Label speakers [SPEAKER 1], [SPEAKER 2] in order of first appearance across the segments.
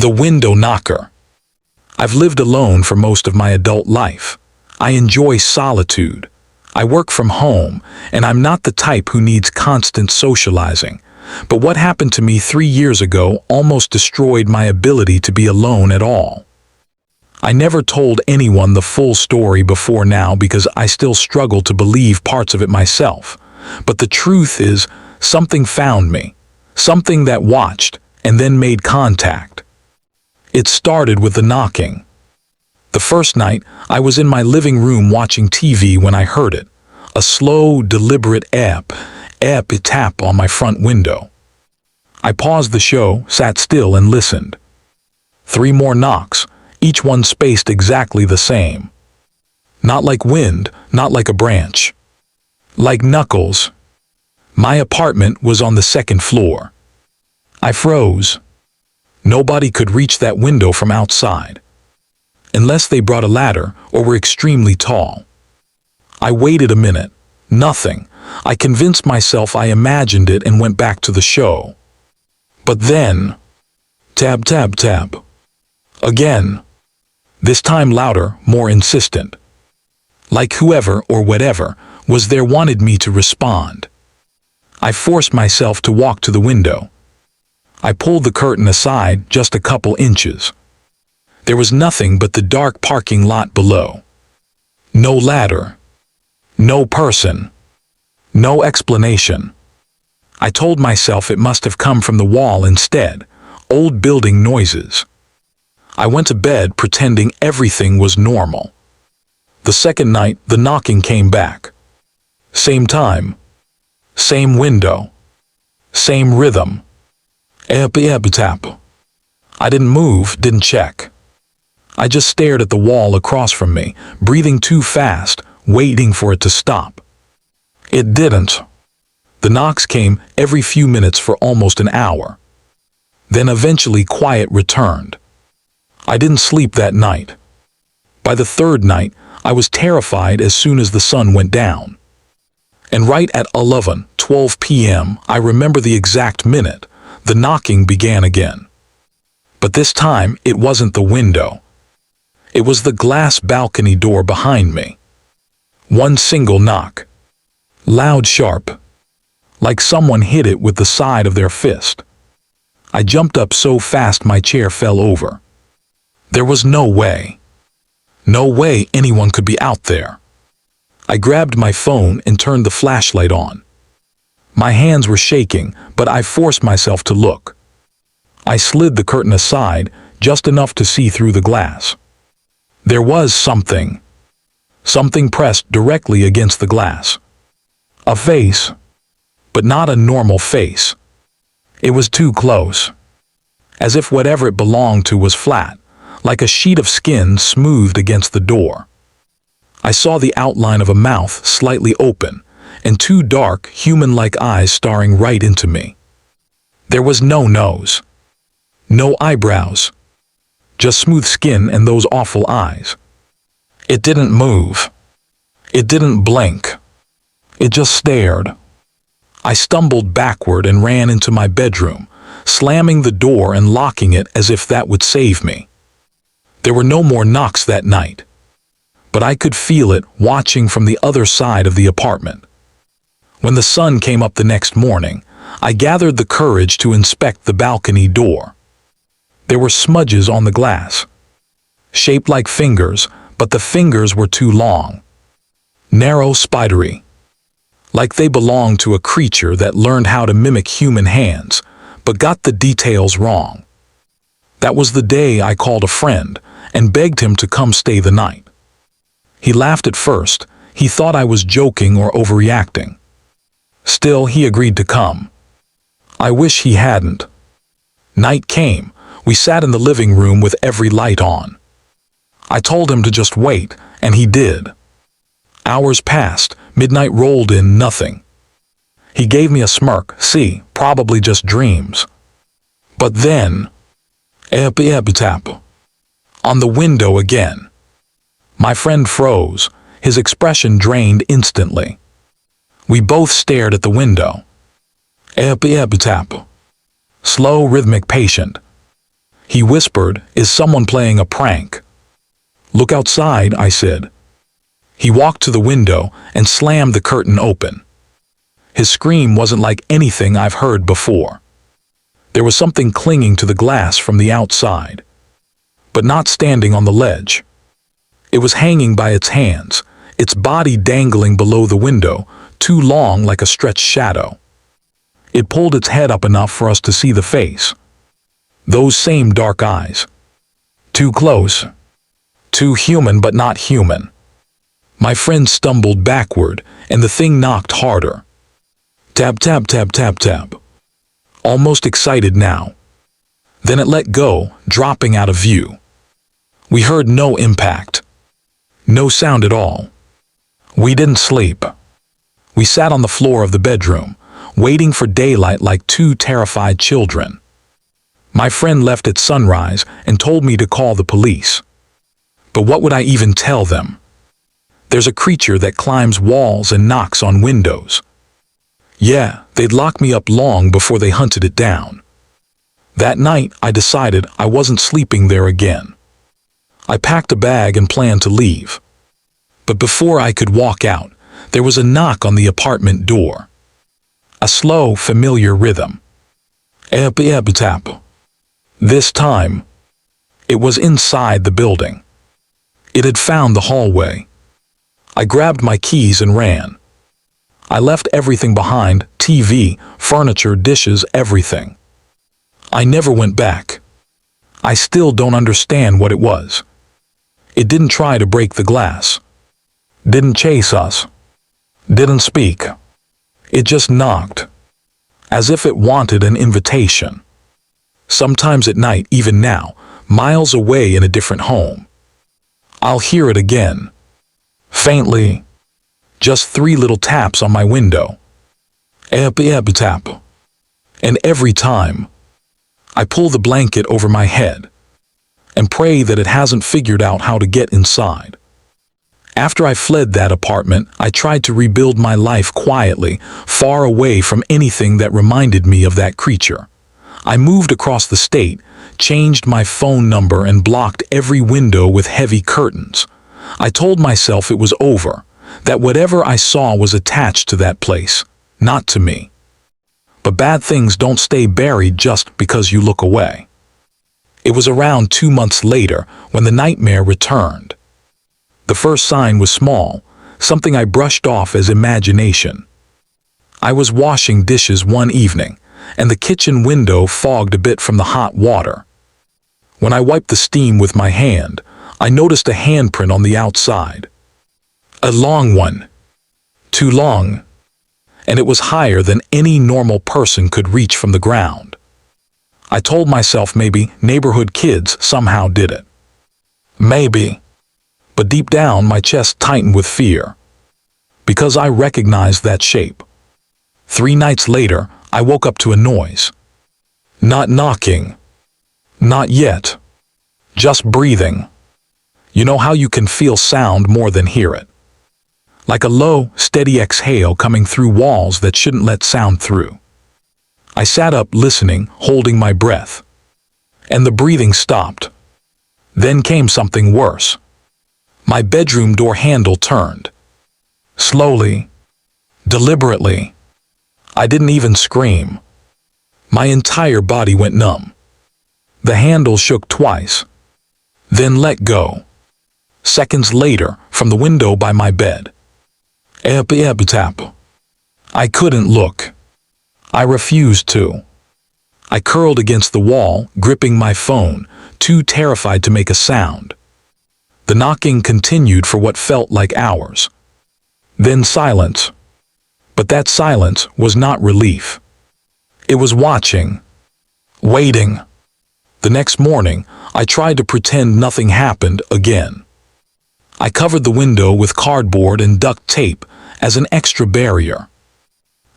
[SPEAKER 1] The window knocker. I've lived alone for most of my adult life. I enjoy solitude. I work from home, and I'm not the type who needs constant socializing. But what happened to me 3 years ago almost destroyed my ability to be alone at all. I never told anyone the full story before now because I still struggle to believe parts of it myself. But the truth is, something found me. Something that watched and then made contact. It started with the knocking. The first night, I was in my living room watching TV when I heard it. A slow, deliberate tap on my front window. I paused the show, sat still and listened. 3 more knocks, each one spaced exactly the same. Not like wind, not like a branch. Like knuckles. My apartment was on the 2nd floor. I froze. Nobody could reach that window from outside. Unless they brought a ladder or were extremely tall. I waited a minute. Nothing. I convinced myself I imagined it and went back to the show. But then, tab, tab, tab. Again. This time louder, more insistent. Like whoever or whatever was there wanted me to respond. I forced myself to walk to the window. I pulled the curtain aside just a couple inches. There was nothing but the dark parking lot below. No ladder. No person. No explanation. I told myself it must have come from the wall instead. Old building noises. I went to bed pretending everything was normal. The second night, the knocking came back. Same time. Same window. Same rhythm. Tap. I didn't move, didn't check. I just stared at the wall across from me, breathing too fast, waiting for it to stop. It didn't. The knocks came every few minutes for almost an hour. Then eventually quiet returned. I didn't sleep that night. By the 3rd night, I was terrified as soon as the sun went down. And right at 11:12 p.m., I remember the exact minute, the knocking began again. But this time, it wasn't the window. It was the glass balcony door behind me. One single knock. Loud, sharp. Like someone hit it with the side of their fist. I jumped up so fast my chair fell over. There was no way. No way anyone could be out there. I grabbed my phone and turned the flashlight on. My hands were shaking, but I forced myself to look. I slid the curtain aside, just enough to see through the glass. There was something. Something pressed directly against the glass. A face. But not a normal face. It was too close. As if whatever it belonged to was flat, like a sheet of skin smoothed against the door. I saw the outline of a mouth slightly open, and 2 dark, human-like eyes staring right into me. There was no nose. No eyebrows. Just smooth skin and those awful eyes. It didn't move. It didn't blink. It just stared. I stumbled backward and ran into my bedroom, slamming the door and locking it as if that would save me. There were no more knocks that night. But I could feel it watching from the other side of the apartment. When the sun came up the next morning, I gathered the courage to inspect the balcony door. There were smudges on the glass. Shaped like fingers, but the fingers were too long. Narrow, spidery. Like they belonged to a creature that learned how to mimic human hands, but got the details wrong. That was the day I called a friend and begged him to come stay the night. He laughed at first. He thought I was joking or overreacting. Still, he agreed to come. I wish he hadn't. Night came. We sat in the living room with every light on. I told him to just wait, and he did. Hours passed. Midnight rolled in, nothing. He gave me a smirk. See, probably just dreams. But then, tap on the window again. My friend froze. His expression drained instantly. We both stared at the window. Tap. Slow, rhythmic, patient. He whispered, "Is someone playing a prank?" "Look outside," I said. He walked to the window and slammed the curtain open. His scream wasn't like anything I've heard before. There was something clinging to the glass from the outside, but not standing on the ledge. It was hanging by its hands, its body dangling below the window, too long like a stretched shadow. It pulled its head up enough for us to see the face. Those same dark eyes. Too close. Too human but not human. My friend stumbled backward, and the thing knocked harder. Tap, tap, tap, tap, tap. Almost excited now. Then it let go, dropping out of view. We heard no impact. No sound at all. We didn't sleep. We sat on the floor of the bedroom, waiting for daylight like two terrified children. My friend left at sunrise and told me to call the police. But what would I even tell them? There's a creature that climbs walls and knocks on windows. Yeah, they'd lock me up long before they hunted it down. That night, I decided I wasn't sleeping there again. I packed a bag and planned to leave. But before I could walk out, there was a knock on the apartment door. A slow, familiar rhythm. Tap. This time, it was inside the building. It had found the hallway. I grabbed my keys and ran. I left everything behind, TV, furniture, dishes, everything. I never went back. I still don't understand what it was. It didn't try to break the glass. Didn't chase us. Didn't speak. It just knocked. As if it wanted an invitation. Sometimes at night, even now, miles away in a different home, I'll hear it again. Faintly. Just 3 little taps on my window. Tap. And every time, I pull the blanket over my head and pray that it hasn't figured out how to get inside. After I fled that apartment, I tried to rebuild my life quietly, far away from anything that reminded me of that creature. I moved across the state, changed my phone number, and blocked every window with heavy curtains. I told myself it was over, that whatever I saw was attached to that place, not to me. But bad things don't stay buried just because you look away. It was around 2 months later when the nightmare returned. The first sign was small, something I brushed off as imagination. I was washing dishes one evening, and the kitchen window fogged a bit from the hot water. When I wiped the steam with my hand, I noticed a handprint on the outside. A long one. Too long. And it was higher than any normal person could reach from the ground. I told myself maybe neighborhood kids somehow did it. Maybe. But deep down my chest tightened with fear. Because I recognized that shape. 3 nights later, I woke up to a noise. Not knocking. Not yet. Just breathing. You know how you can feel sound more than hear it? Like a low, steady exhale coming through walls that shouldn't let sound through. I sat up listening, holding my breath. And the breathing stopped. Then came something worse. My bedroom door handle turned. Slowly. Deliberately. I didn't even scream. My entire body went numb. The handle shook twice. Then let go. Seconds later, from the window by my bed. Tap. I couldn't look. I refused to. I curled against the wall, gripping my phone, too terrified to make a sound. The knocking continued for what felt like hours. Then silence. But that silence was not relief. It was watching. Waiting. The next morning, I tried to pretend nothing happened again. I covered the window with cardboard and duct tape as an extra barrier.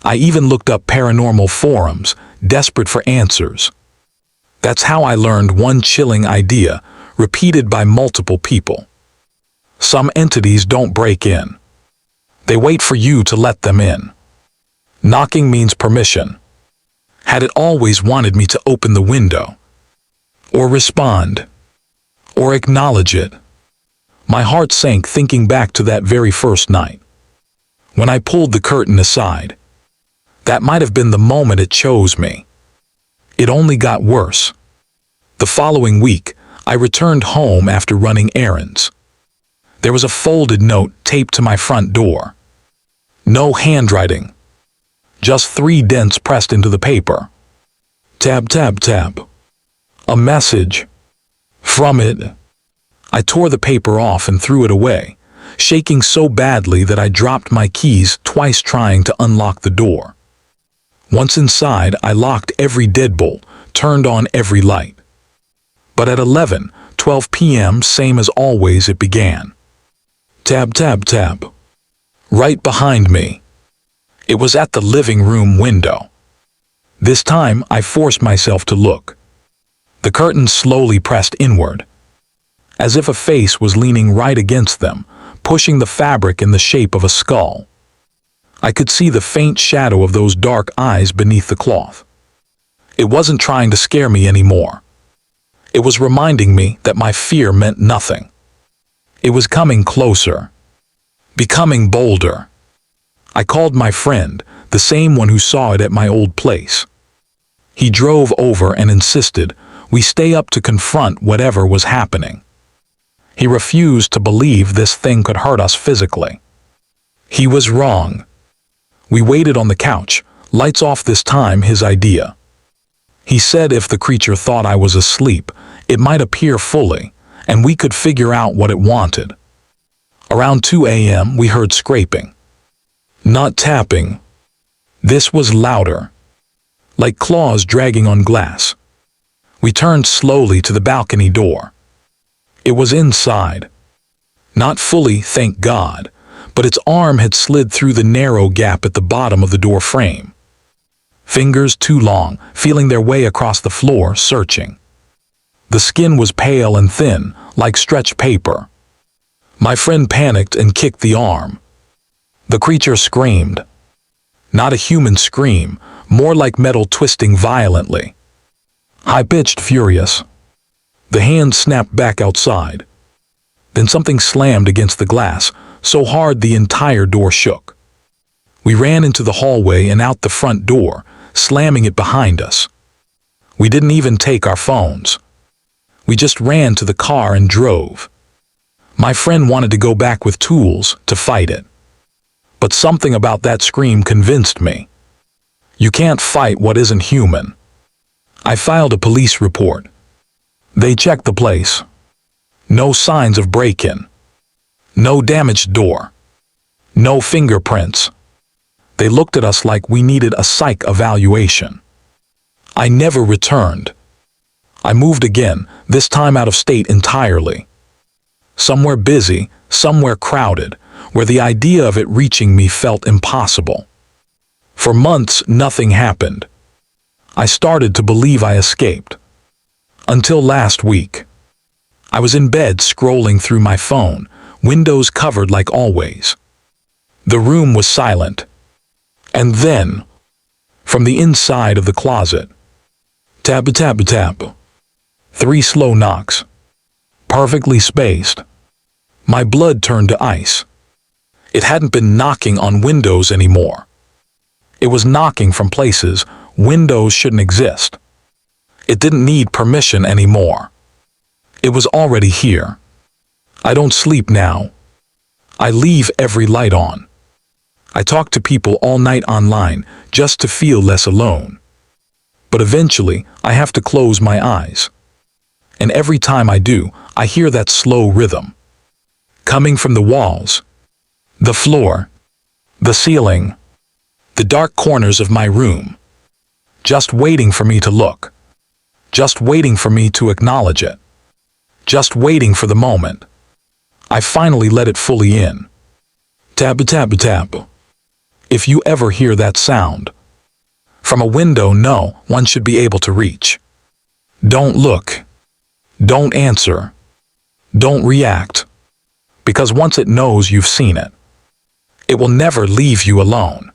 [SPEAKER 1] I even looked up paranormal forums, desperate for answers. That's how I learned one chilling idea, repeated by multiple people. Some entities don't break in. They wait for you to let them in. Knocking means permission. Had it always wanted me to open the window? or respond, or acknowledge it. My heart sank thinking back to that very first night. When I pulled the curtain aside, that might have been the moment it chose me. It only got worse. The following week, I returned home after running errands. There was a folded note taped to my front door. No handwriting. Just 3 dents pressed into the paper. Tab, tab, tab. A message. From it. I tore the paper off and threw it away, shaking so badly that I dropped my keys twice trying to unlock the door. Once inside, I locked every deadbolt, turned on every light. But at 11:12 p.m., same as always, it began. Tab, tab, tab. Right behind me. It was at the living room window. This time, I forced myself to look. The curtains slowly pressed inward, as if a face was leaning right against them, pushing the fabric in the shape of a skull. I could see the faint shadow of those dark eyes beneath the cloth. It wasn't trying to scare me anymore. It was reminding me that my fear meant nothing. It was coming closer, becoming bolder. I called my friend, the same one who saw it at my old place. He drove over and insisted we stay up to confront whatever was happening. He refused to believe this thing could hurt us physically. He was wrong. We waited on the couch, lights off this time, his idea. He said if the creature thought I was asleep, it might appear fully, and we could figure out what it wanted. Around 2 a.m. we heard scraping. Not tapping. This was louder, like claws dragging on glass. We turned slowly to the balcony door. It was inside. Not fully, thank God, but its arm had slid through the narrow gap at the bottom of the door frame. Fingers too long, feeling their way across the floor, searching. The skin was pale and thin, like stretched paper. My friend panicked and kicked the arm. The creature screamed. Not a human scream, more like metal twisting violently. High-pitched, furious. The hand snapped back outside. Then something slammed against the glass, so hard the entire door shook. We ran into the hallway and out the front door, slamming it behind us. We didn't even take our phones. We just ran to the car and drove. My friend wanted to go back with tools to fight it. But something about that scream convinced me. You can't fight what isn't human. I filed a police report. They checked the place. No signs of break-in. No damaged door. No fingerprints. They looked at us like we needed a psych evaluation. I never returned. I moved again, this time out of state entirely. Somewhere busy, somewhere crowded, where the idea of it reaching me felt impossible. For months, nothing happened. I started to believe I escaped. Until last week. I was in bed scrolling through my phone, windows covered like always. The room was silent. And then, from the inside of the closet, tab, tab, tab. 3 slow knocks. Perfectly spaced. My blood turned to ice. It hadn't been knocking on windows anymore. It was knocking from places windows shouldn't exist. It didn't need permission anymore. It was already here. I don't sleep now. I leave every light on. I talk to people all night online just to feel less alone. But eventually, I have to close my eyes. And every time I do, I hear that slow rhythm. Coming from the walls, the floor, the ceiling, the dark corners of my room. Just waiting for me to look. Just waiting for me to acknowledge it. Just waiting for the moment. I finally let it fully in. Tab, tab, tab. If you ever hear that sound. From a window, no one should be able to reach. Don't look. Don't answer. Don't react. Because once it knows you've seen it, it will never leave you alone.